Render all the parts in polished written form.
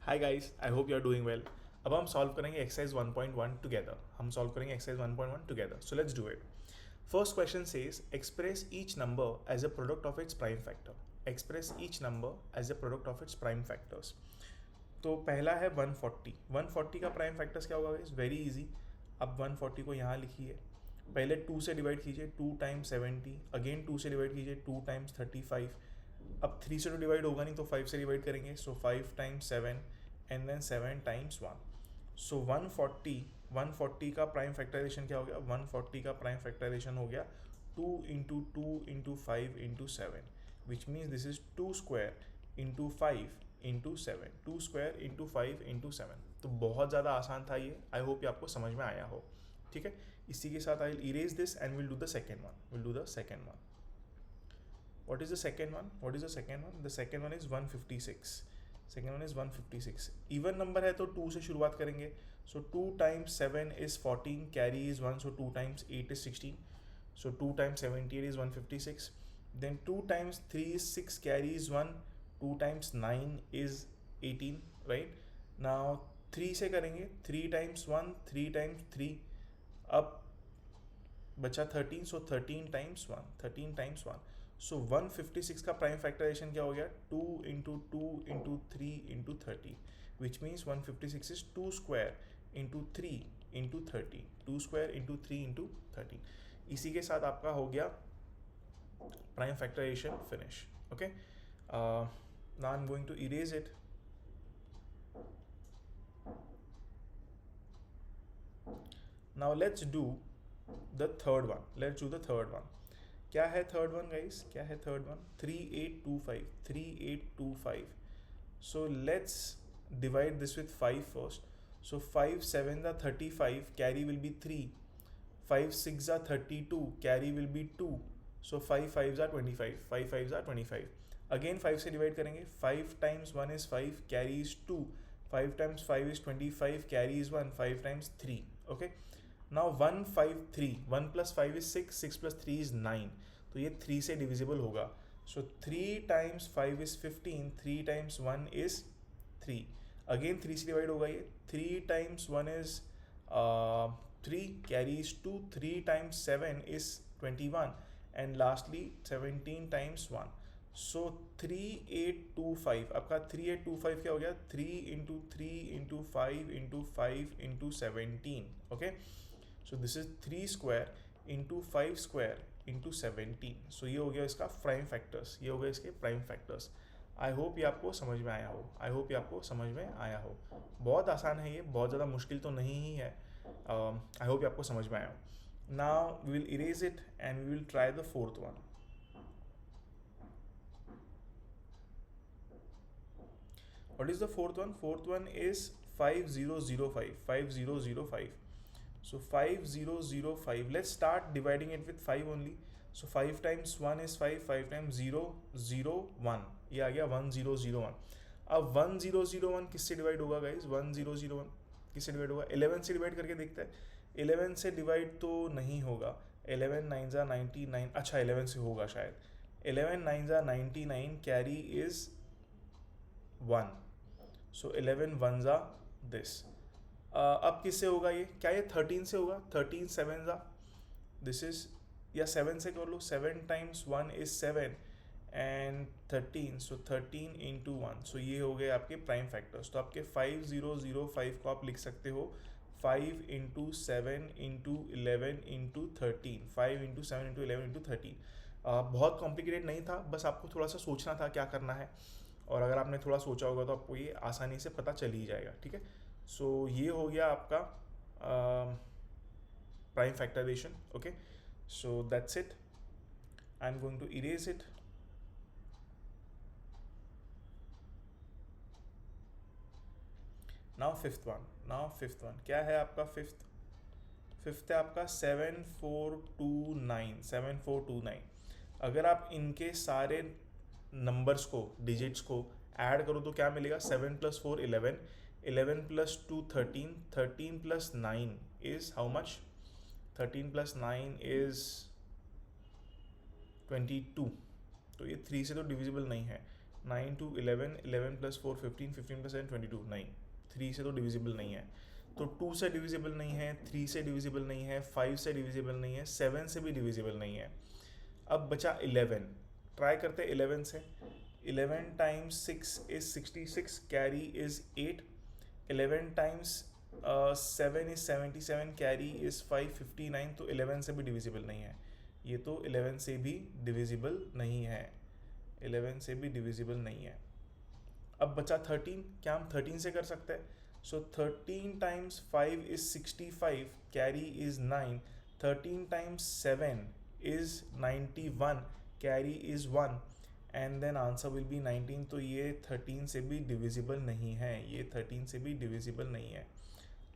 Hi guys, I hope you are doing well. अब हम solve करेंगे एक्सरसाइज 1.1 टुगेदर। हम सॉल्व करेंगे exercise 1.1 together. So let's do it. First question says express each number as a product of its prime factor. Express each number as a product of its prime factors. तो पहला है 140। 140 का prime factors क्या होगा guys? Very easy. अब 140 को यहाँ लिखिए, पहले 2 से डिवाइड कीजिए, 2 टाइम्स 70, अगेन 2 से डिवाइड कीजिए, 2 टाइम्स 35। अब 3 से तो डिवाइड होगा नहीं तो 5 से डिवाइड करेंगे, सो 5 टाइम्स 7 एंड देन 7 टाइम्स 1। सो 140 का प्राइम फैक्टराइजेशन क्या हो गया? 140 का प्राइम फैक्टराइजेशन हो गया 2 into 2 into 5 into 7, which means this is 2 square into 5 into 7, 2 square into 5 into 7। तो बहुत ज़्यादा आसान था ये। आई होप ये आपको समझ में आया हो। ठीक है, इसी के साथ I will erase this and will do the second one. Will do the second one. What is the second one? What is the second one? The second one is 156. Second one is 156. Even number है तो 2 से शुरुआत करेंगे. So 2 times 7 is 14, carry is 1, so 2 times 8 is 16. So 2 times 78 is 156. Then 2 times 3 is 6, carry is 1. 2 times 9 is 18, right? Now 3 से करेंगे, 3 times 1, 3 times 3. अब बचा 13, सो 13 times 1, 13 times 1। सो 156 का प्राइम फैक्टराइजेशन क्या हो गया? 2 into 2 into 3 into 30, which means 156 is 2 square into 3 into 30, 2 square into 3 into 30। इसी के साथ आपका हो गया prime factorisation finish. Okay, now I am going to erase it. Now let's do the third one. Let's do the third one. क्या है third one guys? क्या है third one? 3825, 3825। So let's divide this with 5 first. सो 5 7 ज़ा 35, carry will be 3। 5 6 ज़ा 32, carry will be 2। सो 5 5 ज़ा 25, 5 5 ज़ा 25। Again 5 से divide करेंगे, 5 times 1 is 5, carry is 2। 5 times 5 is 25, carry is 1, 5 times 3. Okay, now 153, 1 plus 5 is 6, 6 plus 3 is 9, तो ये 3 से divisible होगा। सो 3 times 5 is 15, 3 times 1 is 3, again 3 से डिवाइड होगा ये। 3 times 1 is 3, carry is 2, 3 times 7 is 21, and lastly 17 times 1। सो 3825, आपका 3825 क्या हो गया? 3 into 3 into 5 into 5 into 17। Okay, so this is 3 square into 5 square into 17। सो ये हो गया इसका प्राइम फैक्टर्स, ये हो गया इसके प्राइम फैक्टर्स। आई होप ये आपको समझ में आया हो। आई होप ये आपको समझ में आया हो। बहुत आसान है ये, बहुत ज़्यादा मुश्किल तो नहीं ही है। आई होप ये आपको समझ में आया हो। Now we will erase it and we will try the fourth one. What is the fourth one? Fourth one is 5005, 5005. So 5005, let's start dividing it with 5 only. So 5 times 1 is 5, 5 times 0 0 1, ये आ गया 1001। अब 1001 किससे divide होगा guys? 1001 किससे divide होगा? 11 से divide करके देखते हैं। 11 से डिवाइड तो नहीं होगा। 11 9 ज़ा 99, अच्छा 11 से होगा शायद। 11 9 ज़ा 99, कैरी इज 1, सो 11 1 ज़ा दिस। अब किससे होगा ये? क्या ये 13 से होगा? 13 7 ज़ा दिस इज, या 7 से कर लो। 7 times 1 is 7 and 13, so 13 into 1। सो ये हो गए आपके प्राइम फैक्टर्स। तो आपके 5005 को आप लिख सकते हो 5 into 7 into 11 into 13, 5 into 7 into 11 into 13। बहुत कॉम्प्लिकेटेड नहीं था, बस आपको थोड़ा सा सोचना था क्या करना है, और अगर आपने थोड़ा सोचा होगा तो आपको ये आसानी से पता चल ही जाएगा। ठीक है, सो ये हो गया आपका prime factorisation. Okay, so that's it. I am going to erase it. Now fifth one. Now fifth one क्या है आपका? फिफ्थ है आपका 7429, 7429। अगर आप इनके सारे नंबर्स को, डिजिट्स को ऐड करो तो क्या मिलेगा? 7 + 4 11, 11 + 2 13, 13 + 9 इज हाउ मच? 13 + 9 इज 22। तो ये 3 से तो डिविजिबल नहीं है। 9 to 11, 11 plus 4 15, 15 plus 7 22, नहीं 3 से तो डिविजिबल नहीं है, तो 2 से डिविजिबल नहीं है, 3 से डिविजिबल नहीं है, 5 से डिविजिबल नहीं है, 7 से भी डिविजिबल नहीं है। अब बचा 11, ट्राई करते हैं 11 से। 11 times 6 is 66, carry is 8। 11 times 7 is 77, carry is 559, तो 11 से भी डिविजिबल नहीं है, ये तो 11 से भी डिविजिबल नहीं है, 11 से भी डिविजिबल नहीं है। अब बचा 13, क्या हम 13 से कर सकते हैं? So 13 times 5 is 65, carry is 9। 13 times 7 is 91, carry is 1, and then answer will be 19। तो ये 13 से भी डिविजिबल नहीं है, ये 13 से भी डिविजिबल नहीं है।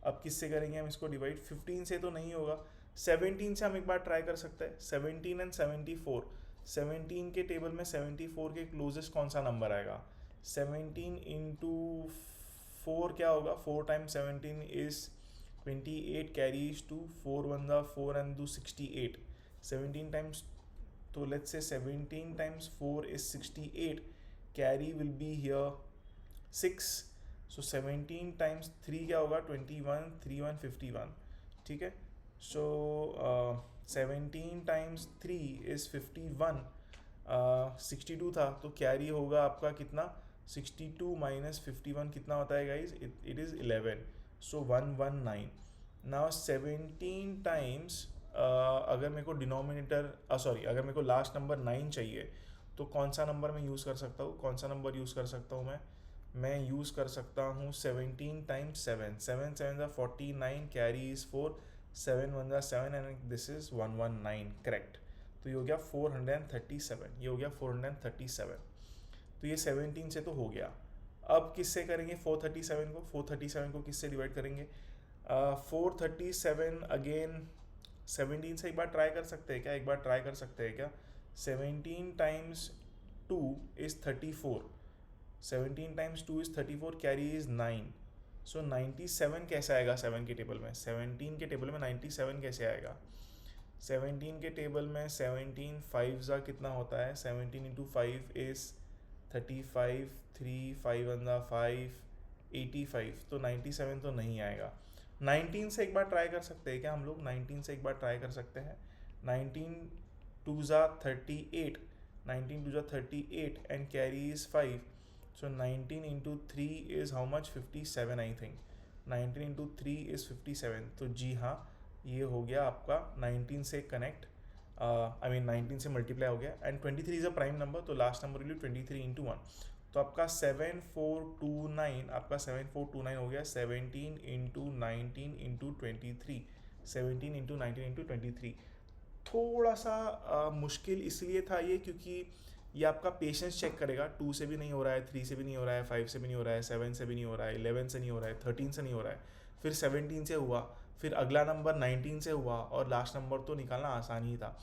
अब किससे करेंगे हम इसको डिवाइड? 15 से तो नहीं होगा, 17 से हम एक बार ट्राई कर सकते हैं। 17 एंड 74, 17 के टेबल में 74 के क्लोजेस्ट कौन सा नंबर आएगा? 17 इंटू 4 क्या होगा? 4 टाइम्स 17 इज 28, कैरी इज 2, 4 1 ज़ा 4 एंड 2 68। 17 टाइम्स, तो let's say 17 times 4 is 68, carry will be here 6, so 17 times 3 क्या होगा? 21, 3 1 51, ठीक है। so 17 times 3 is 51, 62 था, तो कैरी होगा आपका कितना? 62 माइनस 51 कितना होता है guys? It is 11, so 119। Now 17 times अगर मेरे को डिनोमिनेटर अगर मेरे को लास्ट नंबर 9 चाहिए, तो कौन सा नंबर मैं यूज़ कर सकता हूँ? कौन सा नंबर यूज़ कर सकता हूँ मैं यूज़ कर सकता हूँ 17 टाइम्स 7, 7 7 ज़ा 49, कैरी इज़ 4, 7 1 ज़ा 7, एंड दिस इज़ 119, करेक्ट। तो ये हो गया 437, ये हो गया 437। तो ये 17 से तो हो गया। अब किससे करेंगे 437 को? 437 को किससे डिवाइड करेंगे? 437 अगेन 17 से एक बार ट्राई कर सकते हैं क्या? एक बार ट्राई कर सकते हैं क्या? 17 times 2 is 34, 17 times 2 is 34, carry is 9, सो 97 कैसे आएगा 7 के टेबल में? 17 के टेबल में 97 कैसे आएगा? 17 के टेबल में 17 5 ज़ा कितना होता है? 17 इंटू 5 इज़ 35, 3 5 1 ज़ा 5, 85, तो 97 तो नहीं आएगा। 19 से एक बार ट्राई कर सकते हैं क्या हम लोग? 19 से एक बार ट्राई कर सकते हैं। 19 2 ज़ा 38, 19 2 ज़ा 38, and carry is 5, so 19 into 3 is how much? 57 I think. 19 into 3 is 57, तो जी हाँ, ये हो गया आपका 19 से कनेक्ट, 19 से मल्टीप्लाई हो गया, and 23 is a prime number, तो last number will be 23 into 1, तो आपका 7429, आपका 7429 हो गया 17 इंटू 19 इंटू 23, 17 इंटू 19 इंटू 23। थोड़ा सा मुश्किल इसलिए था ये क्योंकि ये आपका पेशेंस चेक करेगा। 2 से भी नहीं हो रहा है, 3 से भी नहीं हो रहा है, 5 से भी नहीं हो रहा है, 7 से भी नहीं हो रहा है, 11 से नहीं हो रहा है, 13 से नहीं हो रहा है, फिर 17 से हुआ, फिर अगला नंबर 19 से हुआ, और लास्ट नंबर तो निकालना आसान ही था।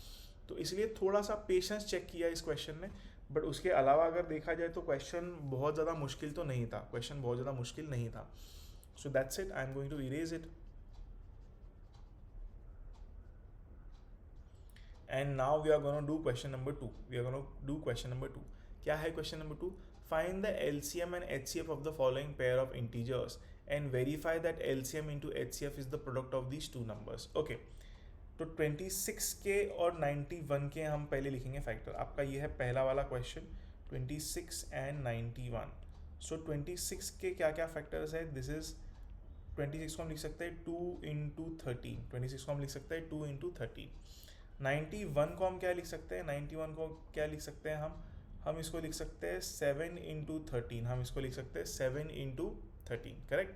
तो इसलिए थोड़ा सा पेशेंस चेक किया इस क्वेश्चन ने, बट उसके अलावा अगर देखा जाए तो क्वेश्चन बहुत ज़्यादा मुश्किल तो नहीं था, क्वेश्चन बहुत ज़्यादा मुश्किल नहीं था। So that's it, I am going to erase it. And now we are going to do question number 2. We are going to do question number 2. क्या है question number 2? Find the LCM and HCF of the following pair of integers and verify that LCM into HCF is the product of these two numbers. Okay. तो 26 के और 91 के हम पहले लिखेंगे factor. आपका ये है पहला वाला क्वेश्चन, 26 एंड 91। सो 26 के क्या क्या फैक्टर्स है? दिस इज 26 को हम लिख सकते हैं 2 इंटू 13, 26 को हम लिख सकते हैं 2 इंटू 13। 91 को हम क्या लिख सकते हैं? 91 को क्या लिख सकते हैं हम इसको लिख सकते हैं 7 इंटू 13, हम इसको लिख सकते हैं 7 इंटू 13, करेक्ट।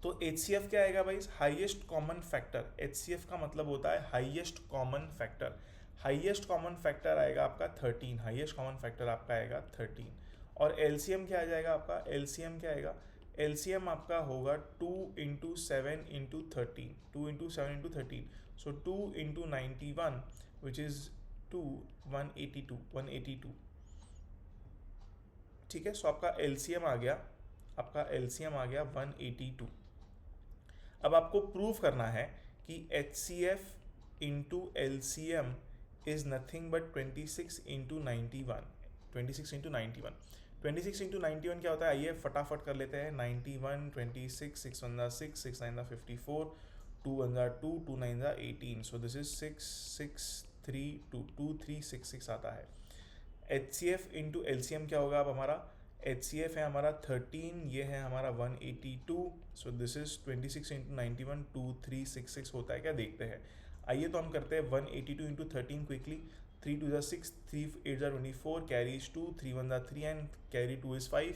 तो HCF क्या आएगा भाई? Highest common factor. HCF का मतलब होता है highest common factor. Highest common factor आएगा आपका 13, हाईएस्ट कॉमन फैक्टर आपका आएगा 13। और LCM क्या आ जाएगा आपका? LCM क्या आएगा? LCM आपका होगा 2 into 7 into 13, 2 into 7 into 13, so 2 into 91 which is 2, 182, ठीक है। सो आपका LCM आ गया, आपका LCM आ गया 182। अब आपको प्रूव करना है कि HCF into LCM is nothing but 26 into 91। 26 into 91, 26 into 91 क्या होता है, आइए फटाफट कर लेते हैं. 91, 26, 6 1 6, 6 9 54, 2 1 2, 2 9 18. सो दिस इज 6 6 3 2, 2 3 6 6 आता है. H C F into L C M क्या होगा अब हमारा, एच सी एफ है हमारा 13, ये है हमारा 182. सो दिस इज 26 इंटू 91, 2366 होता है क्या, देखते हैं. आइए तो हम करते हैं 182 into 13 quickly. 3 2 6, 3 8 24, carries 2, 3 1 3 and carry 2 is 5.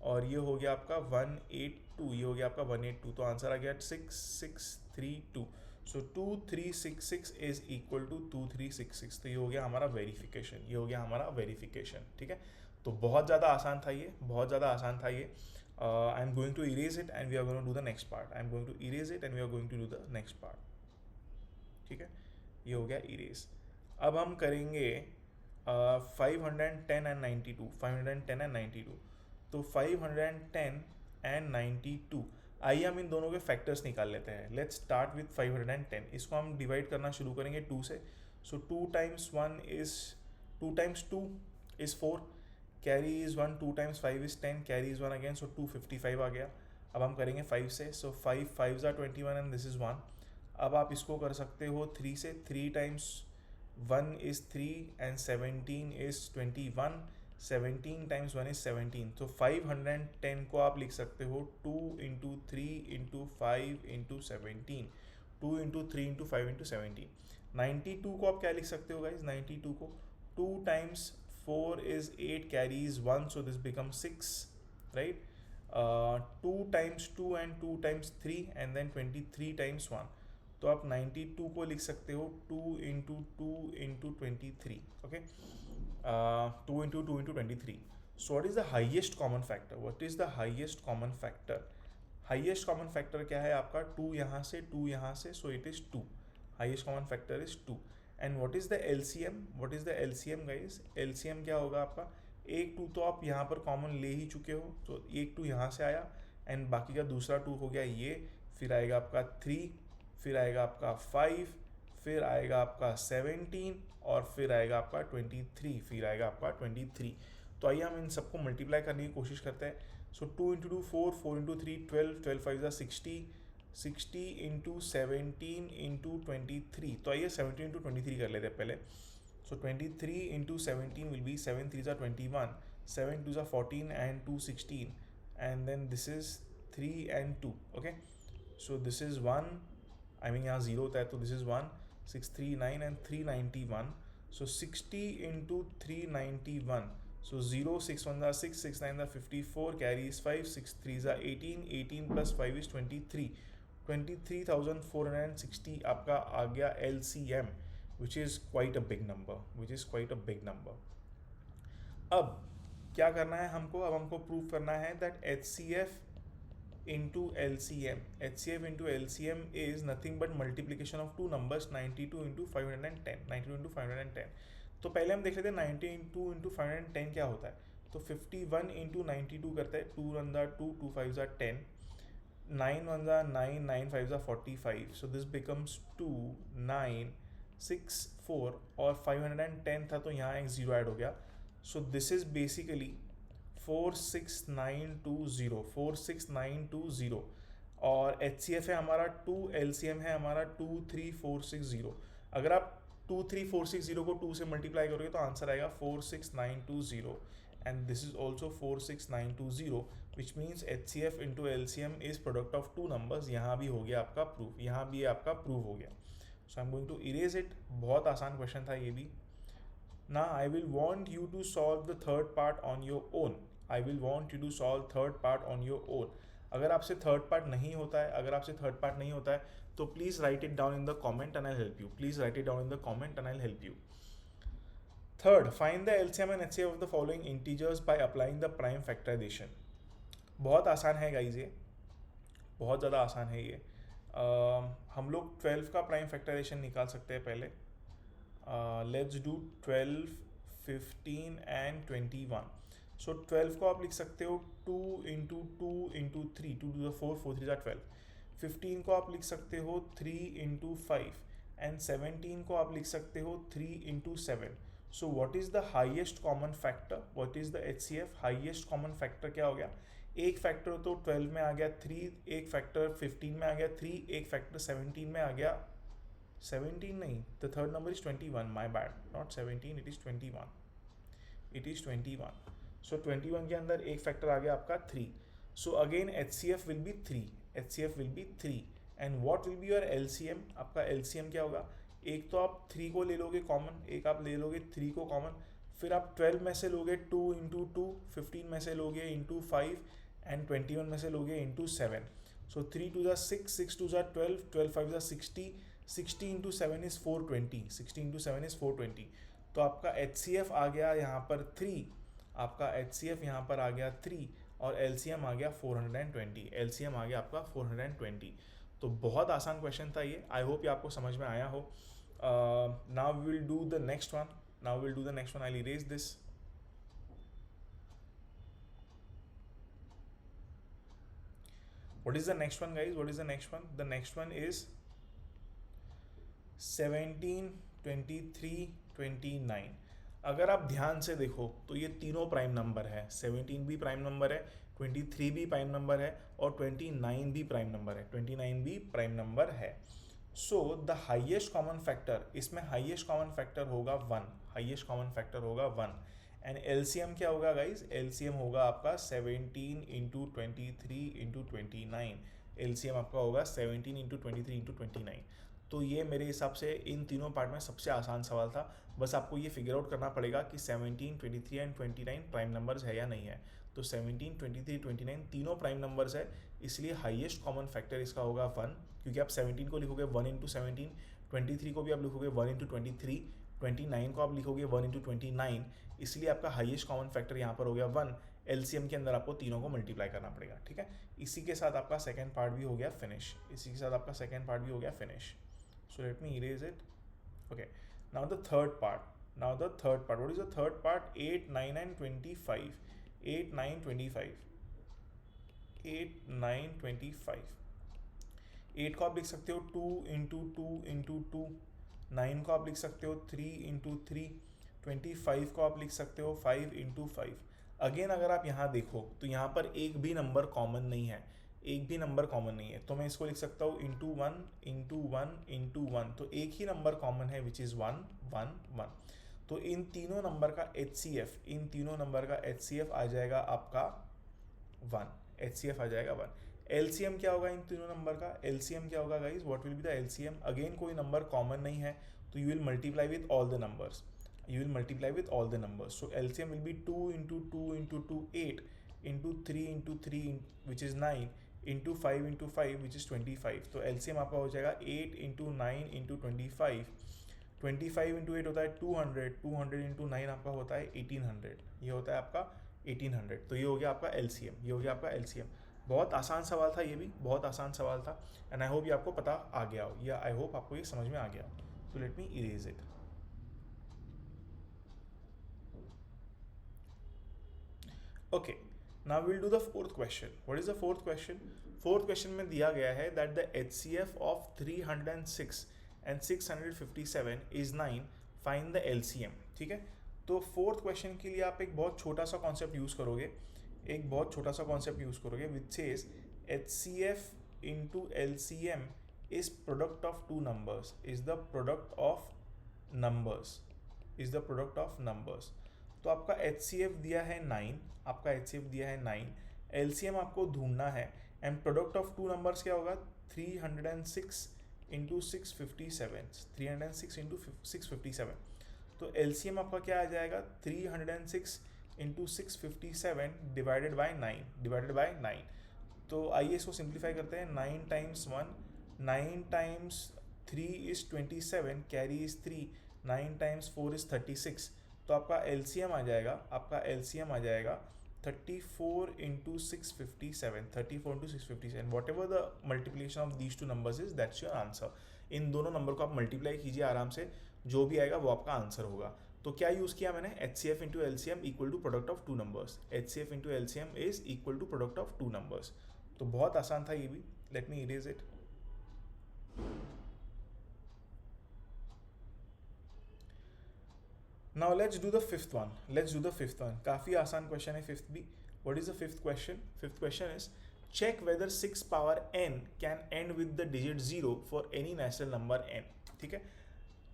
और ये हो गया आपका 182, ये हो गया आपका 182. तो आंसर आ गया 6632. सो 2366 इज इक्वल टू 2366. तो ये हो गया हमारा वेरिफिकेशन, ये हो गया हमारा वेरिफिकेशन. ठीक है, तो बहुत ज़्यादा आसान था ये, बहुत ज़्यादा आसान था ये. I am going to erase it and we are going to do the next part. I am going to erase it and we are going to do the next part. ठीक है, ये हो गया इरेज. अब हम करेंगे 510 and 92, 510 and 92. तो 510 and 92, आइए हम इन दोनों के फैक्टर्स निकाल लेते हैं. Let's start with 510. इसको हम डिवाइड करना शुरू करेंगे 2 से. So 2 times 1 is 2 times 2 is 4, carry is 1, 2 times 5 is 10, carry is 1 again. So 255 आ गया. अब हम करेंगे 5 से. So 5 5 21 and this is 1. अब आप इसको कर सकते हो 3 से. 3 times 1 is 3 and 17 is 21, 17 times 1 is 17. तो 510 को आप लिख सकते हो 2 into 3 into 5 into 17, 2 into 3 into 5 into 17. 92 को आप क्या लिख सकते हो गाइज, 92 को 2 times 4 is 8, carries 1, so this becomes 6, right? 2 times 2 and 2 times 3 and then 23 times 1. तो आप 92 को लिख सकते हो 2 into 2 into 23, okay. 2 into 2 into 23. So what is the highest common factor, what is the highest common factor. Highest common factor क्या है आपका, 2 यहाँ से 2 यहाँ से, so it is 2. Highest common factor is 2. And what is the LCM, what is the LCM guys. LCM क्या होगा आपका, एक 2 तो आप यहाँ पर कॉमन ले ही चुके हो, तो एक 2 यहाँ से आया एंड बाकी का दूसरा 2 हो गया ये. फिर आएगा आपका 3, फिर आएगा आपका 5, फिर आएगा आपका 17 और फिर आएगा आपका 23, फिर आएगा आपका 23. तो आइए हम इन सबको मल्टीप्लाई करने की कोशिश करते हैं. सो 2 इंटू 2 4, 4 इंटू 3 12, 12 5 60, 60 इंटू 17 इंटू 23. तो आइए 17 इंटू 23 कर लेते हैं पहले. So 23 into 17 will be 7 3 21, 7 2 14 and 2 16 and then this is 3 and 2, okay. So this is 1, I mean यहाँ 0 होता है तो this is 1, 639 and 391. So 60 into 391, so 0 6 1 6, 6 9 54, carry is 5, 6 3 18, 18 plus 5 is 23, 23,460 आपका आ गया LCM, which is quite a big number, which is quite a big number. अब क्या करना है हमको, अब हमको प्रूव करना है that HCF into LCM, HCF into LCM is nothing but multiplication of two numbers, 92 into 510, 92 into 510. तो पहले हम देख लेते हैं 92 इंटू 510 क्या होता है. तो 51 इंटू 92 करते हैं. 2 1 2, 2 5 10, 9 1 9, 9 5 45. सो दिस बिकम्स 2 9 6 4 और 510 था तो यहाँ एक 0 ऐड हो गया. सो दिस इज बेसिकली 46920, 46920. और HCF है हमारा 2, LCM है हमारा 23460. अगर आप 23460 को 2 से मल्टीप्लाई करोगे तो आंसर आएगा 46920 and this is also 46920, which means HCF into LCM is product of two numbers. यहाँ भी हो गया आपका प्रूफ, यहाँ भी आपका प्रूफ हो गया. So I am going to erase it. बहुत आसान क्वेश्चन था ये भी. Now I will want you to solve the third part on your own. I will want you to solve third part on your own. अगर आपसे third part नहीं होता है, अगर आपसे थर्ड पार्ट नहीं होता है तो please write it down in the comment and I help you. Please write it down in the comment and I help you. Third, find the LCM and HCF of the following integers by applying the prime factorisation. बहुत आसान है guys ये, बहुत ज़्यादा आसान है ये. हम लोग 12 का प्राइम फैक्टराइजेशन निकाल सकते हैं पहले. Let's do 12, 15 and 21. सो 12 को आप लिख सकते हो 2 इंटू 2 इंटू 3, 2 to the 4, 4 3 12. 15 को आप लिख सकते हो 3 इंटू 5 एंड 17 को आप लिख सकते हो 3 into 7. So what is the highest common factor, what is the HCF? Highest common factor क्या हो गया? एक फैक्टर तो 12 में आ गया 3, एक फैक्टर 15 में आ गया 3, एक फैक्टर 17 में आ गया 17 नहीं, the third number is 21, my bad, not 17, it is 21, it is 21. सो 21 के अंदर एक फैक्टर आ गया आपका 3. So again HCF will be 3, HCF will be 3. And what will be your LCM? आपका एलसीएम क्या होगा? एक तो आप 3 को ले लोगे कॉमन, एक आप ले लोगे 3 को कॉमन, फिर आप 12 में से लोगे 2 इंटू 2, 15 में से लोगे इंटू 5 एंड 21 में से लोगे इंटू 7. सो 3 टू ज़ा 6, 6 टू ज़ा 12, 12 5 ज़ा 60, 60 इंटू 7 इज़ 420, 60 इंटू 7 इज़ 420. तो आपका एचसीएफ आ गया यहाँ पर 3, आपका एचसीएफ यहाँ पर आ गया 3 और एलसीएम आ गया 420, एलसीएम आ गया आपका 420. तो बहुत आसान क्वेश्चन था ये. आई होप ये आपको समझ में आया हो. Now we will do the next one. Now we'll do the next one. I'll erase this. What is the next one, guys? What is the next one? The next one is 17, 23, 29. अगर आप ध्यान से देखो तो ये तीनों prime number है. 17 भी प्राइम नंबर है, 23 भी प्राइम नंबर है और 29 भी प्राइम नंबर है, 29 भी प्राइम नंबर है. So the highest common factor, इसमें हाइएस्ट कॉमन फैक्टर होगा 1, हाइएस्ट कॉमन फैक्टर होगा 1. एंड एलसीएम क्या होगा गाइज? एलसीएम होगा आपका 17 इंटू 23 इंटू 29. एलसीएम आपका होगा 17 इंटू 23 इंटू 29. तो ये मेरे हिसाब से इन तीनों पार्ट में सबसे आसान सवाल था. बस आपको ये फिगर आउट करना पड़ेगा कि 17, 23 एंड 29 प्राइम नंबर्स है या नहीं है. तो 17, 23, 29 तीनों प्राइम नंबर्स है, इसलिए हाईएस्ट कॉमन फैक्टर इसका होगा 1, क्योंकि आप 17 को लिखोगे 1 इंटू 17, 23 को भी आप लिखोगे 1 इंटू 23, 29 को आप लिखोगे 1 इंटू 29, इसलिए आपका हाईएस्ट कॉमन फैक्टर यहाँ पर हो गया 1. एलसीएम के अंदर आपको तीनों को मल्टीप्लाई करना पड़ेगा. ठीक है, इसी के साथ आपका सेकेंड पार्ट भी हो गया फिनिश, इसी के साथ आपका सेकेंड पार्ट भी हो गया finish. So let me erase it. Okay, now the third part. Now the third part. What is the third part? 8, 9 and 25. 8, 9, 25. 8, 9, 25. 8 को आप लिख सकते हो 2 इंटू 2 इंटू 2. 9 को आप लिख सकते हो 3 इंटू 3. 25 को आप लिख सकते हो 5 इंटू 5. अगेन अगर आप यहाँ देखो तो यहाँ पर एक भी नंबर कॉमन नहीं है, एक भी नंबर कॉमन नहीं है, तो मैं इसको लिख सकता हूँ इंटू 1 इंटू 1 इंटू 1. तो एक ही नंबर कॉमन है विच इज़ 1 1 1. तो इन तीनों नंबर का एचसीएफ, इन तीनों नंबर का एचसीएफ आ जाएगा आपका 1, एचसीएफ आ जाएगा 1. एलसीएम क्या होगा इन तीनों नंबर का? एलसीएम क्या होगा guys? What will be the LCM? Again कोई नंबर कॉमन नहीं है तो you will multiply with all the numbers, you will multiply with all the numbers. So LCM will be 2 into 2 into 2 8 into 3 into 3 which is 9 into 5 into 5 which is 25. तो LCM आपका हो जाएगा 8 into 9 into 25. 25 into 8 होता है 200, 200 into 9 आपका होता है 1800. ये होता है आपका 1800. तो ये हो गया आपका LCM, ये हो गया आपका LCM. बहुत आसान सवाल था, ये भी बहुत आसान सवाल था. एंड आई होप ये आपको पता आ गया हो, या आई होप आपको ये समझ में आ गया हो. तो late me erase it. Okay, now we'll do the fourth question. What is the fourth question? Fourth question में दिया गया है that the HCF of 306 and 657 is 9. Find the LCM. ठीक है, तो फोर्थ क्वेश्चन के लिए आप एक बहुत छोटा सा कॉन्सेप्ट यूज़ करोगे, एक बहुत छोटा सा कॉन्सेप्ट यूज़ करोगे which says HCF into LCM is product of two numbers, is the product of numbers, is the product of numbers. तो आपका HCF दिया है 9, आपका HCF दिया है 9, LCM आपको ढूंढना है. And product of two numbers क्या होगा? 306 इंटू 657, 306 इंटू 657. तो LCM आपका क्या आ जाएगा? 306 into 657 divided by 9, divided by 9. तो आइए इसको सिंप्लीफाई करते हैं. 9 times 1, 9 times 3 is 27, carry is 3, 9 times 4 is 36. तो आपका LCM आ जाएगा, आपका LCM आ जाएगा 34 into 657, 34 into 657. Whatever the multiplication of these two numbers is, that's your answer. इन दोनों नंबर को आप मल्टीप्लाई कीजिए आराम से, जो भी आएगा वो आपका आंसर होगा. तो क्या यूज़ किया मैंने? HCF into LCM equal to product of two numbers. HCF into LCM is equal to product of two numbers. तो बहुत आसान था ये भी. Let me erase it. Now let's do the fifth one. काफ़ी आसान क्वेश्चन है फिफ्थ भी. What is the fifth question? Fifth question is check whether 6 power n can end with the digit 0 for any natural number n. ठीक है,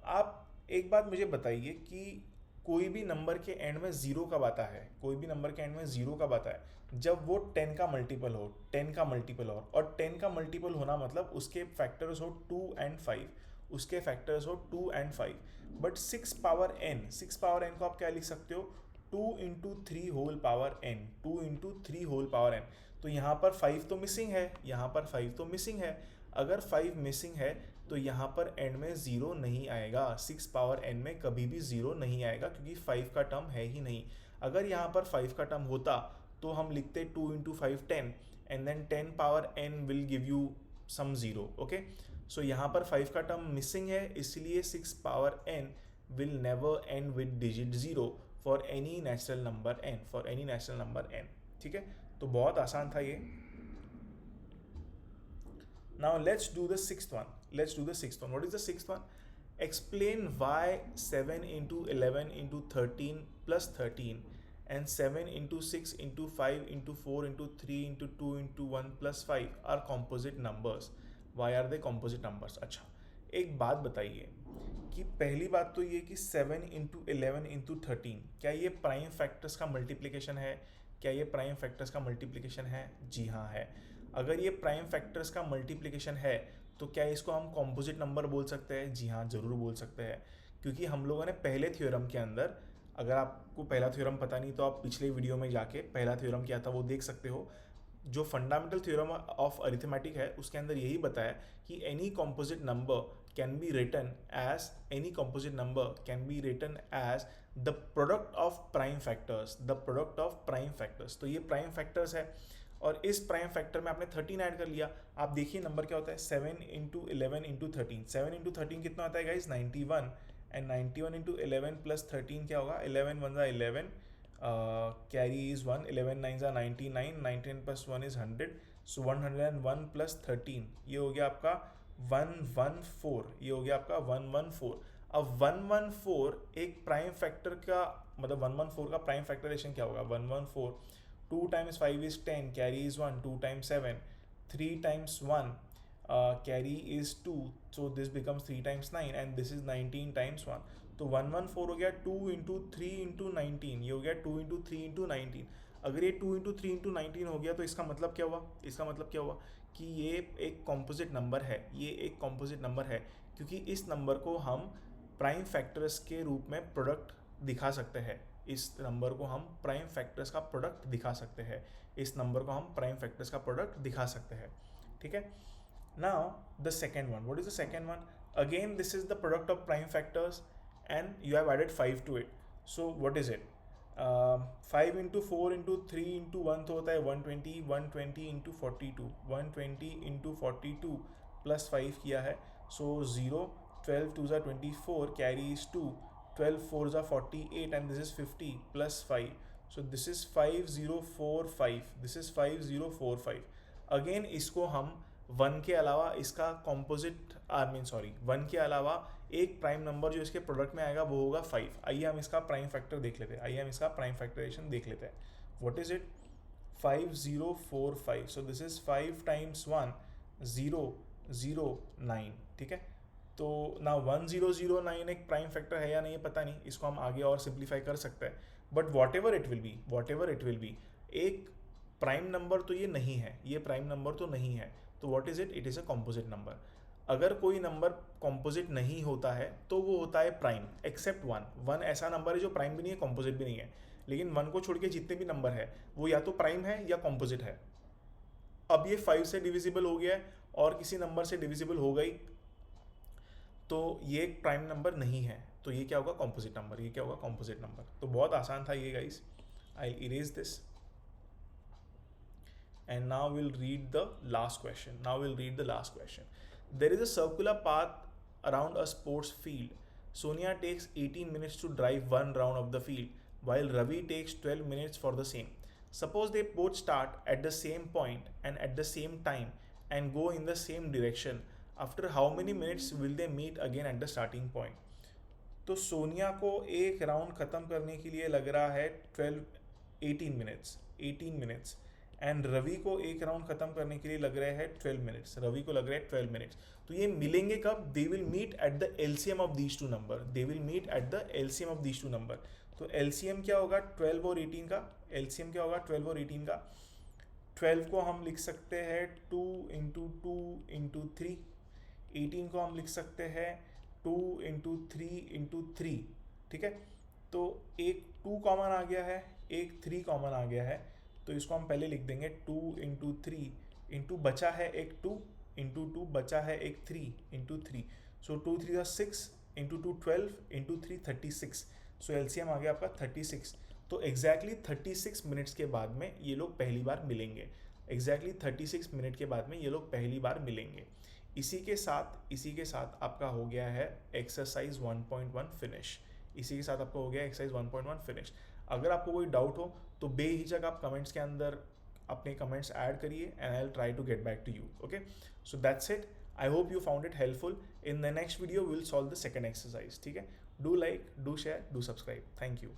आप एक बात मुझे बताइए कि कोई भी नंबर के एंड में जीरो कब आता है? कोई भी नंबर के एंड में जीरो कब आता है? जब वो 10 का मल्टीपल हो, 10 का मल्टीपल हो. और 10 का मल्टीपल होना मतलब उसके फैक्टर्स हो 2 एंड 5, उसके फैक्टर्स हो 2 एंड 5. बट 6 पावर n को आप क्या लिख सकते हो? 2 into 3 whole power n, 2 into 3 whole power n. तो यहाँ पर 5 तो मिसिंग है, यहाँ पर 5 तो मिसिंग है. अगर 5 मिसिंग है तो यहाँ पर एंड में ज़ीरो नहीं आएगा. 6 पावर n में कभी भी ज़ीरो नहीं आएगा क्योंकि 5 का टर्म है ही नहीं. अगर यहाँ पर 5 का टर्म होता तो हम लिखते 2 into 5 10 and then 10 power n will give you some zero. Okay, so यहाँ पर 5 का टर्म मिसिंग है, इसलिए 6 power n will never end with digit 0 for any natural number n. ठीक है, तो बहुत आसान था ये. Now let's do the sixth one. What is the sixth one? Explain why 7 into 11 into 13 plus 13 and 7 into 6 into 5 into 4 into 3 into 2 into 1 plus 5 are composite numbers. Why are they composite numbers? अच्छा, एक बात बताइए कि पहली बात तो ये कि 7 into 11 into 13 क्या ये प्राइम फैक्टर्स का मल्टीप्लिकेशन है? जी हाँ है. अगर ये प्राइम फैक्टर्स का मल्टीप्लिकेशन है तो क्या इसको हम कॉम्पोजिट नंबर बोल सकते हैं? जी हाँ, ज़रूर बोल सकते हैं. क्योंकि हम लोगों ने पहले थ्योरम के अंदर, अगर आपको पहला थ्योरम पता नहीं तो आप पिछले वीडियो में जाके पहला थ्योरम क्या था वो देख सकते हो. जो फंडामेंटल थ्योरम ऑफ अरिथमेटिक है उसके अंदर यही बताया कि any composite number can be written as the product of prime factors. तो ये प्राइम फैक्टर्स है और इस प्राइम फैक्टर में आपने 13 ऐड कर लिया. आप देखिए नंबर क्या होता है, 7 इंटू 11 इंटू 13. 7 इंटू 13 कितना होता है गाइज? 91. एंड 91 इंटू 11 प्लस 13 क्या होगा? 11 1 11, carry is 1, 11 9 99, 99 plus 1 is 100. So 101 plus 13 ये हो गया आपका 114. अब 114 एक प्राइम फैक्टर का मतलब 114 का प्राइम फैक्टरेशन क्या होगा? 114 2 times 5 is 10, carry is 1, 2 times 7, 3 times 1, carry is 2, so this becomes 3 times 9 and this is 19 times 1. तो 114 हो गया 2 इंटू 3 इंटू 19, ये हो गया 2 इंटू 3 इंटू 19. अगर ये 2 इंटू 3 इंटू 19 हो गया तो इसका मतलब क्या हुआ? कि ये एक कॉम्पोजिट नंबर है. क्योंकि इस नंबर को हम प्राइम फैक्टर्स के रूप में प्रोडक्ट दिखा सकते हैं. इस नंबर को हम प्राइम फैक्टर्स का प्रोडक्ट दिखा सकते हैं. ठीक है, now the second one. What is the second one? Again this is the product of prime factors and you have added 5 to it. So what is it? 5 into 4 into 3 into 1 तो होता है 120. 120 into 42, 120 into 42 plus 5 किया है. सो 0, 12 2 ज़ा 24, carry is 2, 12 4 ज़ा 48 and this is 50 plus 5. So this is 5045. Again इसको हम 1 के अलावा इसका कॉम्पोजिट 1 के अलावा एक प्राइम नंबर जो इसके प्रोडक्ट में आएगा वो होगा 5. आइए हम इसका प्राइम फैक्टर देख लेते हैं. What is it? 5045. So this is 5 times 1, 009. ठीक है, तो ना 1009 एक प्राइम फैक्टर है या नहीं पता नहीं, इसको हम आगे और सिंप्लीफाई कर सकते हैं. But what ever it will be एक प्राइम नंबर तो ये नहीं है. तो what is it? It is a composite number. अगर कोई नंबर कॉम्पोजिट नहीं होता है तो वो होता है प्राइम, एक्सेप्ट 1 ऐसा नंबर है जो प्राइम भी नहीं है, कॉम्पोजिट भी नहीं है. लेकिन 1 को छोड़ के जितने भी नंबर है वो या तो प्राइम है या कॉम्पोजिट है. अब ये 5 से डिविजिबल हो गया है और किसी नंबर से डिविजिबल हो गई तो ये एक प्राइम नंबर नहीं है. तो ये क्या होगा? Composite number. तो बहुत आसान था ये guys. I erase this and now we'll read the last question. There is a circular path around a sports field. Sonia takes 18 minutes to drive one round of the field while Ravi takes 12 minutes for the same. Suppose they both start at the same point and at the same time and go in the same direction. After how many minutes will they meet again at the starting point? तो सोनिया को एक round ख़त्म करने के लिए लग रहा है 18 मिनट्स एंड रवि को एक राउंड ख़त्म करने के लिए लग रहे हैं 12 मिनट्स, रवि को लग रहे हैं 12 मिनट्स। तो ये मिलेंगे कब? They will meet at the LCM of these two number, they will meet at the LCM of these two number. तो एलसीएम क्या होगा 12 और 18 का? एलसीएम क्या होगा 12 और 18 का? 12 को हम लिख सकते हैं 2 इंटू 2 इंटू 3, 18 को हम लिख सकते हैं 2 इंटू 3 इंटू 3, ठीक है। तो एक 2 कॉमन आ गया है, एक 3 कॉमन आ गया है, तो इसको हम पहले लिख देंगे 2 इंटू 3 इंटू बचा है एक 2 इंटू 2 बचा है एक 3 इंटू 3, सो 2 3 6 इंटू 2 12 इंटू 3 36, सो एलसीएम आ गया आपका 36। तो एग्जैक्टली 36 मिनट्स के बाद में ये लोग पहली बार मिलेंगे, एग्जैक्टली 36 मिनट के बाद में ये लोग पहली बार मिलेंगे। इसी के साथ आपका हो गया है एक्सरसाइज 1.1 फिनिश। इसी के साथ आपका हो गया एक्सरसाइज 1.1 फिनिश। अगर आपको कोई डाउट हो तो बेहिचक आप कमेंट्स के अंदर अपने कमेंट्स ऐड करिए and I will try to get back to you. Okay, so that's it. I hope you found it helpful. In the next video we will solve the second exercise. ठीक है, do like, do share, do subscribe. Thank you.